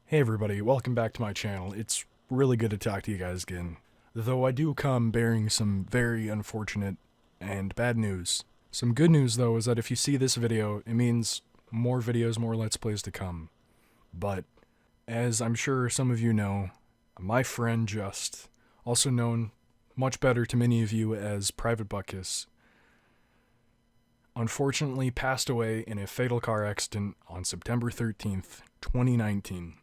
Hey everybody, welcome back to my channel. It's really good to talk to you guys again. Though I do come bearing some very unfortunate and bad news. Some good news though is that if you see this video, it means more videos, more Let's Plays to come. But, as I'm sure some of you know, my friend Just, also known much better to many of you as Private Buttkiss, unfortunately passed away in a fatal car accident on September 13th, 2019.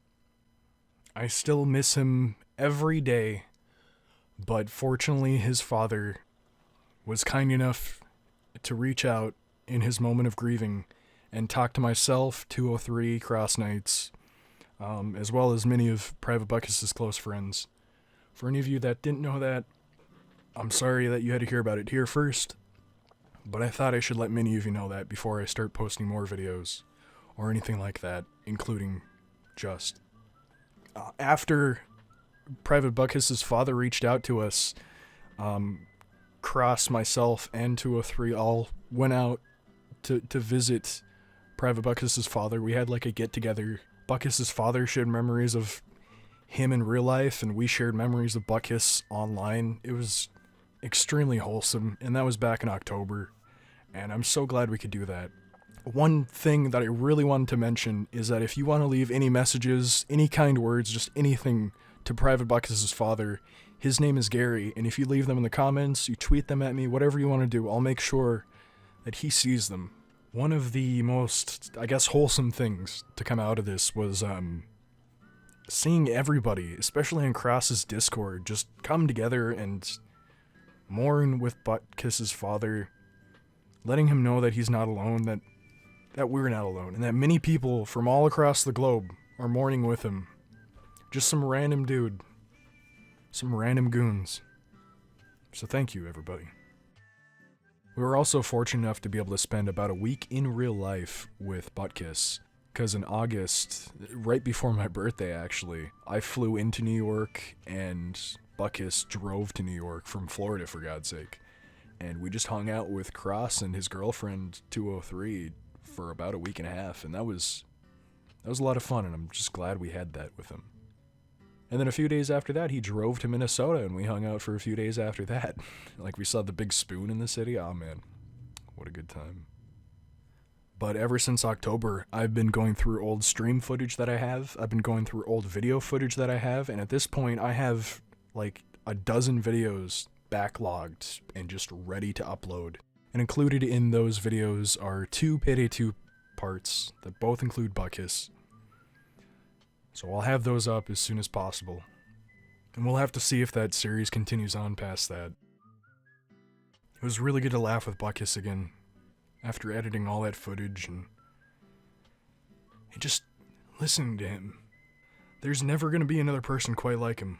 I still miss him every day, but fortunately his father was kind enough to reach out in his moment of grieving and talk to myself, 203 Cross Knights, as well as many of Private Buttkiss' close friends. For any of you that didn't know that, I'm sorry that you had to hear about it here first, but I thought I should let many of you know that before I start posting more videos, or anything like that, including Just. After Private Buttkiss' father reached out to us, Cross, myself, and 203 all went out to visit Private Buttkiss' father. We had like a get-together. Buttkiss' father shared memories of him in real life, and we shared memories of Buttkiss online. It was extremely wholesome, and that was back in October, and I'm so glad we could do that. One thing that I really wanted to mention is that if you want to leave any messages, any kind words, just anything to Private Buttkiss' father, his name is Gary, and if you leave them in the comments, you tweet them at me, whatever you want to do, I'll make sure that he sees them. One of the most, I guess, wholesome things to come out of this was, seeing everybody, especially in Cross's Discord, just come together and mourn with Buttkiss' father, letting him know that he's not alone, that we're not alone, and that many people from all across the globe are mourning with him. Just some random dude. Some random goons. So thank you, everybody. We were also fortunate enough to be able to spend about a week in real life with Buttkiss, because in August, right before my birthday actually, I flew into New York, and Buttkiss drove to New York from Florida, for God's sake. And we just hung out with Cross and his girlfriend, 203, for about a week and a half, and that was a lot of fun, and I'm just glad we had that with him. And then a few days after that, he drove to Minnesota, and we hung out for a few days after that. Like, we saw the big spoon in the city. Oh man, what a good time. But ever since October, I've been going through old stream footage that I have. I've been going through old video footage that I have, and at this point, I have like a dozen videos backlogged and just ready to upload. And included in those videos are 2 Payday 2 parts that both include Buttkiss. So I'll have those up as soon as possible. And we'll have to see if that series continues on past that. It was really good to laugh with Buttkiss again, after editing all that footage and just listening to him. There's never going to be another person quite like him.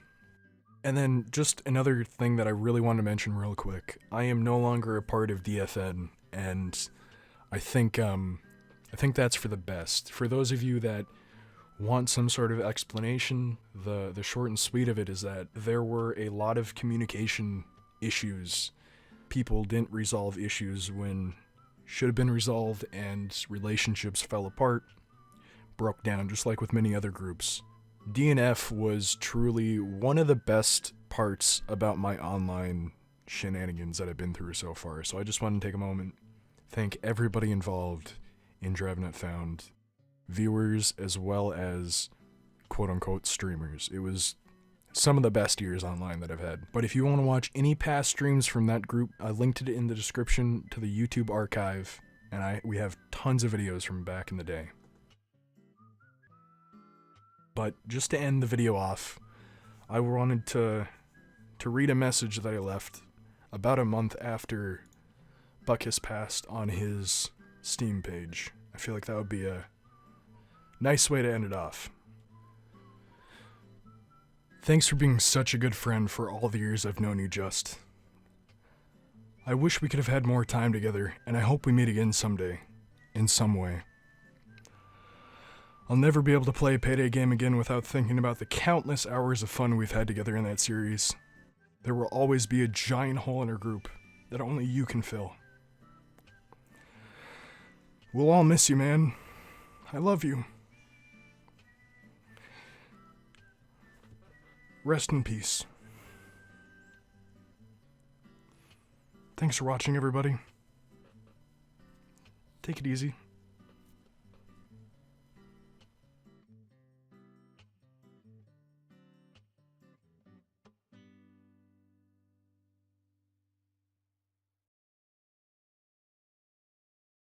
And then, just another thing that I really want to mention real quick. I am no longer a part of DFN, and I think that's for the best. For those of you that want some sort of explanation, the short and sweet of it is that there were a lot of communication issues. People didn't resolve issues when should have been resolved, and relationships fell apart, broke down, just like with many other groups. DNF was truly one of the best parts about my online shenanigans that I've been through so far, so I just want to take a moment, thank everybody involved in Driving It Found, viewers as well as quote-unquote streamers. It was some of the best years online that I've had. But if you want to watch any past streams from that group, I linked it in the description to the YouTube archive, and we have tons of videos from back in the day. But just to end the video off, I wanted to read a message that I left about a month after Buttkiss passed on his Steam page. I feel like that would be a nice way to end it off. Thanks for being such a good friend for all the years I've known you, Just. I wish we could have had more time together, and I hope we meet again someday, in some way. I'll never be able to play a Payday game again without thinking about the countless hours of fun we've had together in that series. There will always be a giant hole in our group that only you can fill. We'll all miss you, man. I love you. Rest in peace. Thanks for watching, everybody. Take it easy.